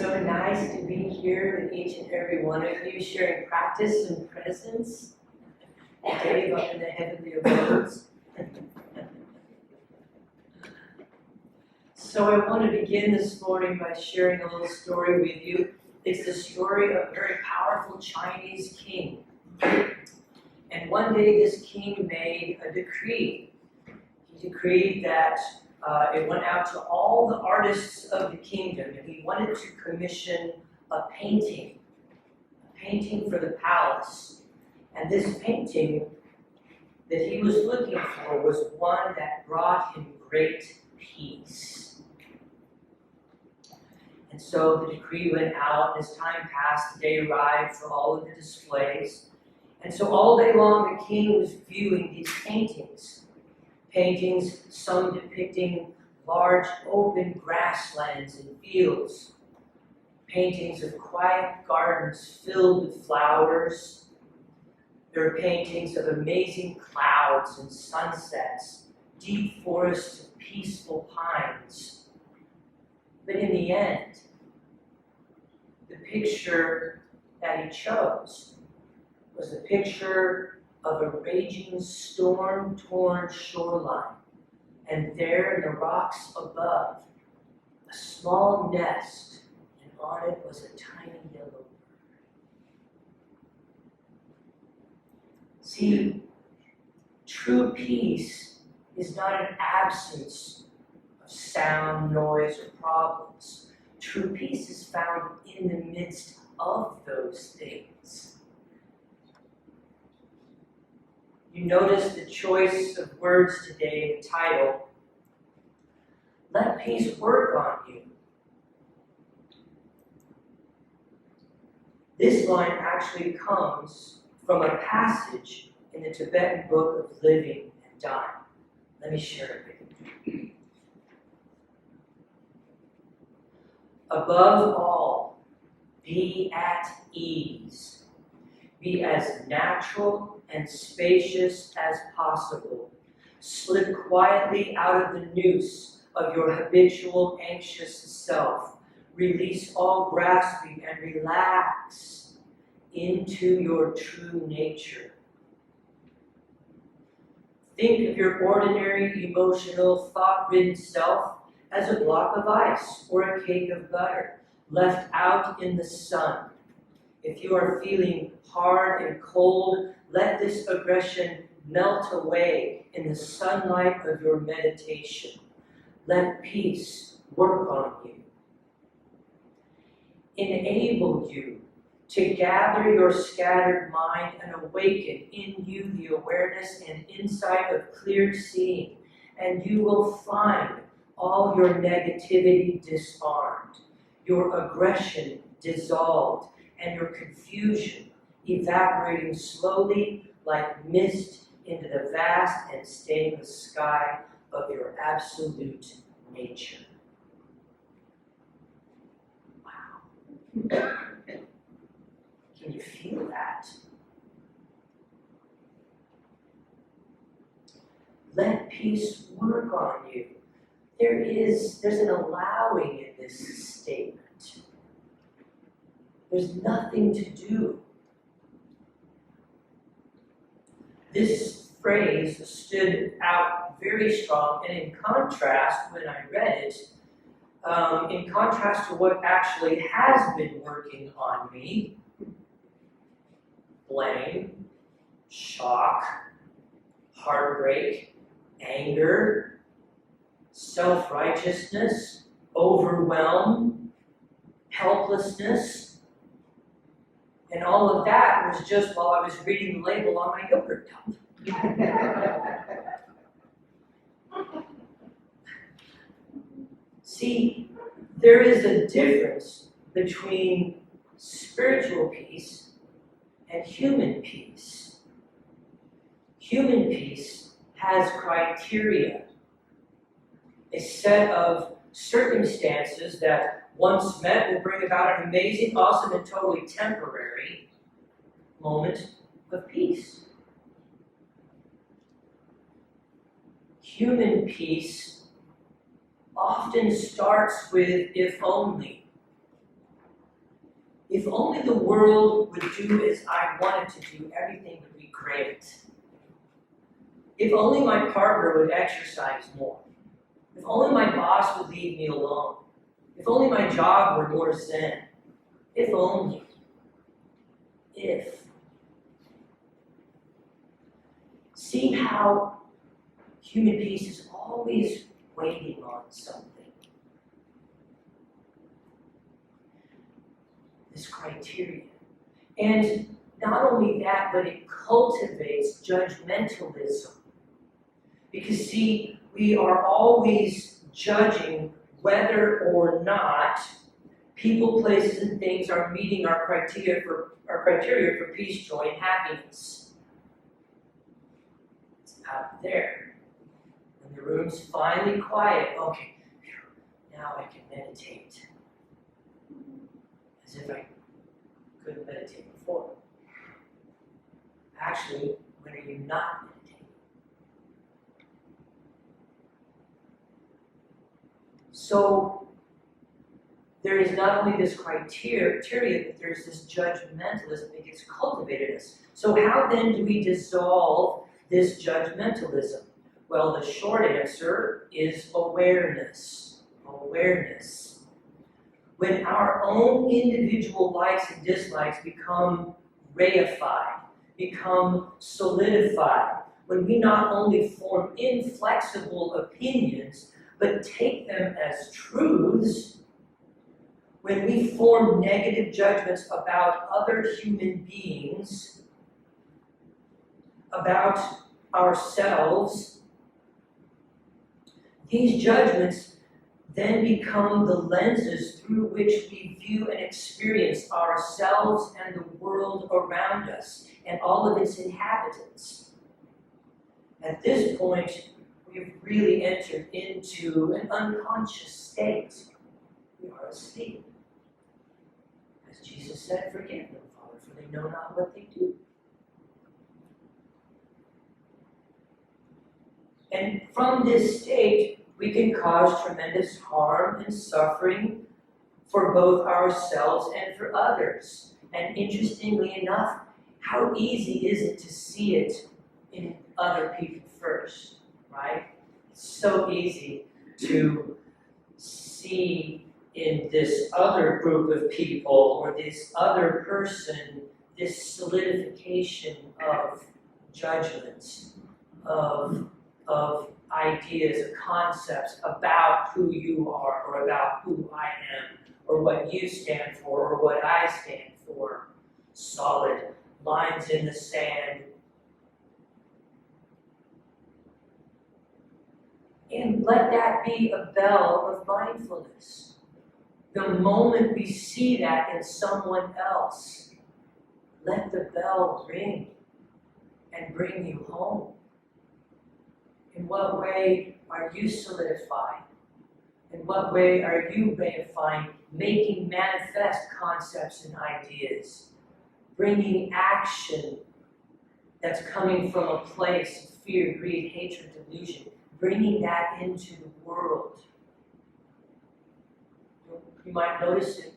so nice to be here with each and every one of you, sharing practice and presence. Dave up in the heavenly abodes. So I want to begin this morning by sharing a little story with you. It's the story of a very powerful Chinese king. And one day this king made a decree. He decreed that it went out to all the artists of the kingdom, and he wanted to commission a painting for the palace. And this painting that he was looking for was one that brought him great peace. And so the decree went out, and as time passed, the day arrived for all of the displays. And so all day long the king was viewing these paintings, some depicting large open grasslands and fields, paintings of quiet gardens filled with flowers. There are paintings of amazing clouds and sunsets, deep forests of peaceful pines. But in the end, the picture that he chose was a picture of a raging storm-torn shoreline, and there in the rocks above, a small nest, and on it was a tiny yellow bird. See, true peace is not an absence of sound, noise, or problems. True peace is found in the midst of those things. You notice the choice of words today in the title. Let peace work on you. This line actually comes from a passage in the Tibetan book of living and dying. Let me share it with you. Above all, be at ease. Be as natural and spacious as possible. Slip quietly out of the noose of your habitual anxious self. Release all grasping and relax into your true nature. Think of your ordinary, emotional, thought-ridden self as a block of ice or a cake of butter left out in the sun. If you are feeling hard and cold, let this aggression melt away in the sunlight of your meditation. Let peace work on you. Enable you to gather your scattered mind and awaken in you the awareness and insight of clear seeing, and you will find all your negativity disarmed, your aggression dissolved, and your confusion evaporating slowly like mist into the vast and stainless sky of your absolute nature. Wow. Can you feel that? Let peace work on you. There's an allowing in this statement. There's nothing to do. This phrase stood out very strong, and in contrast, when I read it, in contrast to what actually has been working on me, blame, shock, heartbreak, anger, self-righteousness, overwhelm, helplessness, and all of that was just while I was reading the label on my yogurt cup. See, there is a difference between spiritual peace and human peace. Human peace has criteria, a set of circumstances that once met will bring about an amazing, awesome, and totally temporary moment of peace. Human peace often starts with if only. If only the world would do as I wanted to do, everything would be great. If only my partner would exercise more. If only my boss would leave me alone. If only my job were more zen. If only. If. See how human peace is always waiting on something. This criteria. And not only that, but it cultivates judgmentalism. Because see, we are always judging whether or not people, places, and things are meeting our criteria for peace, joy, and happiness. It's out there. When the room's finally quiet, okay, now I can meditate. As if I couldn't meditate before. Actually, when are you not meditating? So, there is not only this criteria, but there's this judgmentalism that gets cultivated in us. So how then do we dissolve this judgmentalism? Well, the short answer is awareness. Awareness. When our own individual likes and dislikes become reified, become solidified, when we not only form inflexible opinions, but take them as truths, when we form negative judgments about other human beings, about ourselves, these judgments then become the lenses through which we view and experience ourselves and the world around us and all of its inhabitants. At this point, we've really entered into an unconscious state. We are asleep. As Jesus said, forgive them, Father, for they know not what they do. And from this state, we can cause tremendous harm and suffering for both ourselves and for others. And interestingly enough, how easy is it to see it in other people first, right? It's so easy to see in this other group of people or this other person this solidification of judgments, of ideas, of concepts about who you are or about who I am or what you stand for or what I stand for. Solid lines in the sand. And let that be a bell of mindfulness. The moment we see that in someone else, let the bell ring and bring you home. In what way are you solidified? In what way are you reifying, making manifest concepts and ideas, bringing action that's coming from a place of fear, greed, hatred, delusion, bringing that into the world? You might notice it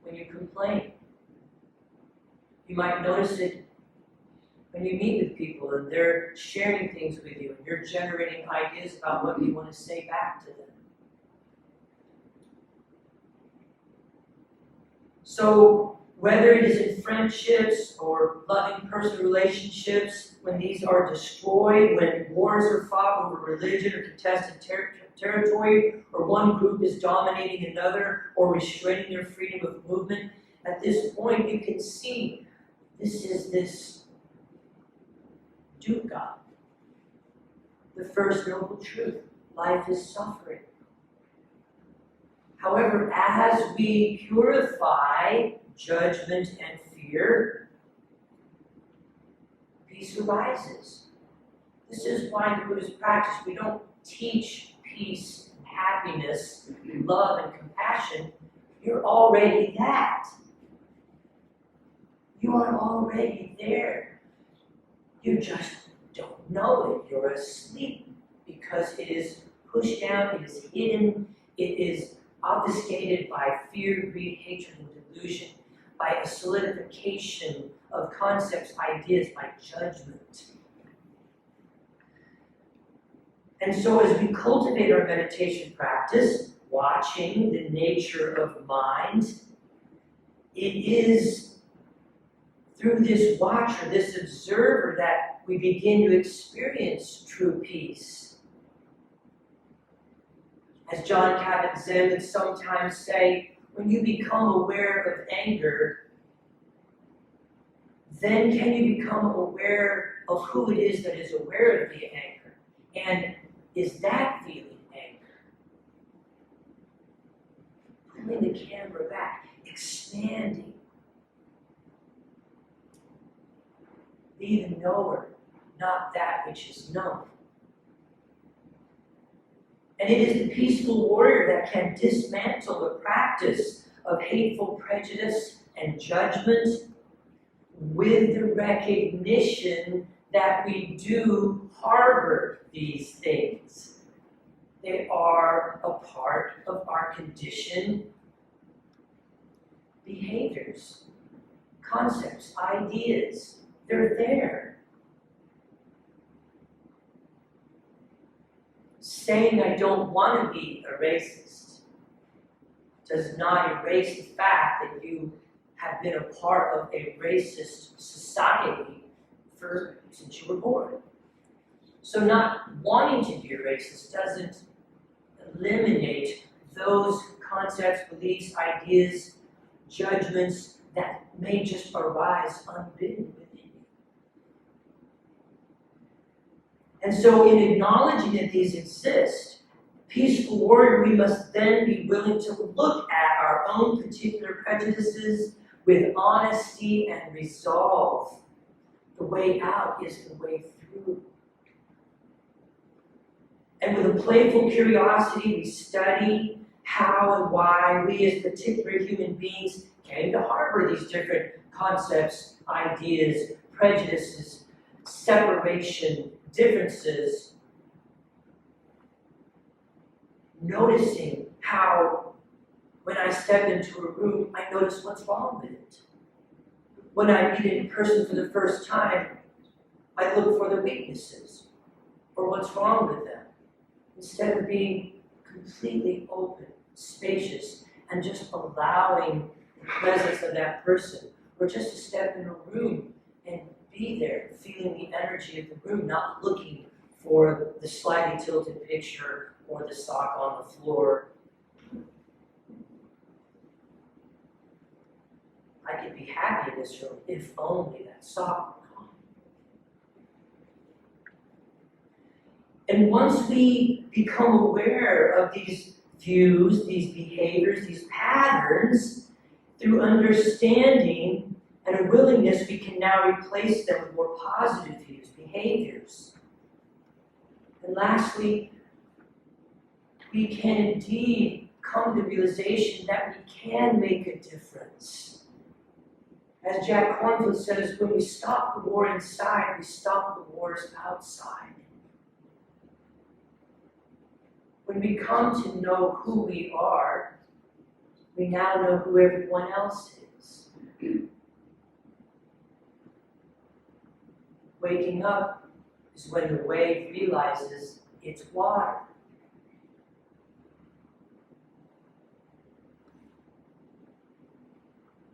when you complain. You might notice it when you meet with people and they're sharing things with you and you're generating ideas about what you want to say back to them. So whether it is in friendships or loving personal relationships, when these are destroyed, when wars are fought over religion or contested territory, or one group is dominating another or restraining their freedom of movement, at this point you can see this is this dukkha, the first noble truth. Life is suffering. However, as we purify judgment and fear, peace arises. This is why in the Buddhist practice we don't teach peace, happiness, love, and compassion. You're already that. You are already there. You just don't know it. You're asleep because it is pushed down, it is hidden, it is obfuscated by fear, greed, hatred, and delusion. by a solidification of concepts, ideas, by judgment. And so as we cultivate our meditation practice, watching the nature of mind, it is through this watcher, this observer, that we begin to experience true peace. As John Kabat-Zinn would sometimes say, when you become aware of anger, then can you become aware of who it is that is aware of the anger? And is that feeling anger? Pulling the camera back, expanding. Be the knower, not that which is known. And it is the peaceful warrior that can dismantle the practice of hateful prejudice and judgment with the recognition that we do harbor these things. They are a part of our conditioned behaviors, concepts, ideas. They're there. Saying I don't want to be a racist does not erase the fact that you have been a part of a racist society since you were born. So not wanting to be a racist doesn't eliminate those concepts, beliefs, ideas, judgments that may just arise unbidden within you. And so in acknowledging that these exist, peaceful warrior, we must then be willing to look at our own particular prejudices with honesty and resolve. The way out is the way through. And with a playful curiosity, we study how and why we as particular human beings came to harbor these different concepts, ideas, prejudices, separation, differences. Noticing how when I step into a room, I notice what's wrong with it. When I meet a person for the first time, I look for their weaknesses or what's wrong with them, instead of being completely open, spacious, and just allowing the presence of that person, or just to step in a room and be there, feeling the energy of the room, not looking for the slightly tilted picture or the sock on the floor. I could be happy in this room if only that sock were gone. And once we become aware of these views, these behaviors, these patterns, through understanding and a willingness, we can now replace them with more positive views, behaviors. And lastly, we can indeed come to the realization that we can make a difference. As Jack Kornfield says, when we stop the war inside, we stop the wars outside. When we come to know who we are, we now know who everyone else is. Waking up is when the wave realizes it's water.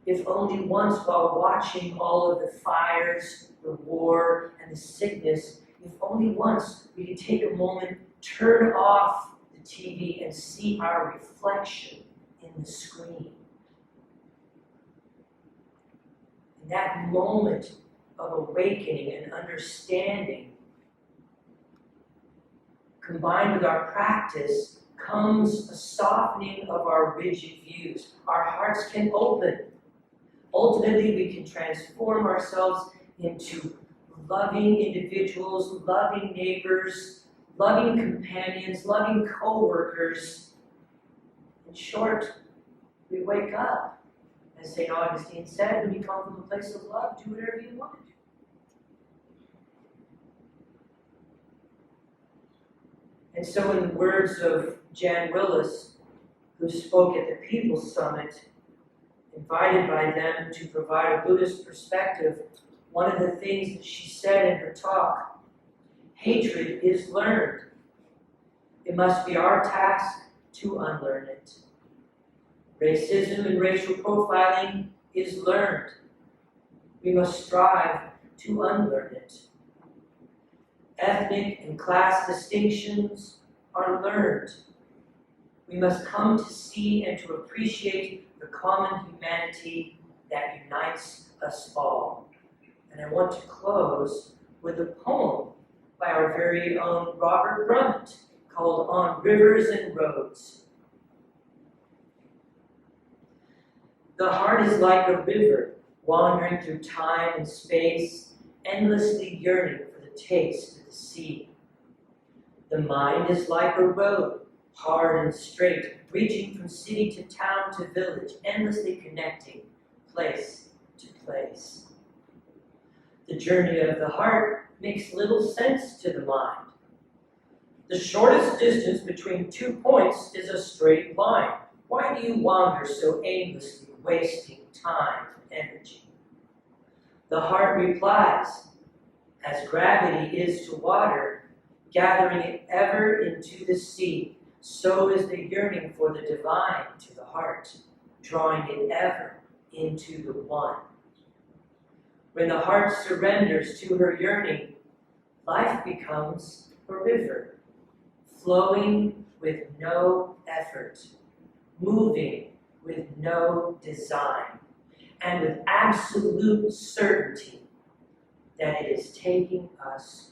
If only once, while watching all of the fires, the war, and the sickness, if only once we could take a moment, turn off the TV and see our reflection in the screen. In that moment of awakening and understanding, combined with our practice, comes a softening of our rigid views. Our hearts can open. Ultimately, we can transform ourselves into loving individuals, loving neighbors, loving companions, loving co-workers. In short, we wake up. As St. Augustine said, when you come from a place of love, do whatever you want to do. And so in the words of Jan Willis, who spoke at the People's Summit, invited by them to provide a Buddhist perspective, one of the things that she said in her talk, hatred is learned. It must be our task to unlearn it. Racism and racial profiling is learned. We must strive to unlearn it. Ethnic and class distinctions are learned. We must come to see and to appreciate the common humanity that unites us all. And I want to close with a poem by our very own Robert Brummett called On Rivers and Roads. The heart is like a river wandering through time and space, endlessly yearning for the taste of the sea. The mind is like a road, hard and straight, reaching from city to town to village, endlessly connecting place to place. The journey of the heart makes little sense to the mind. The shortest distance between 2 points is a straight line. Why do you wander so aimlessly, wasting time and energy? The heart replies, as gravity is to water, gathering it ever into the sea, so is the yearning for the divine to the heart, drawing it ever into the one. When the heart surrenders to her yearning, life becomes a river, flowing with no effort, moving with no design, and with absolute certainty that it is taking us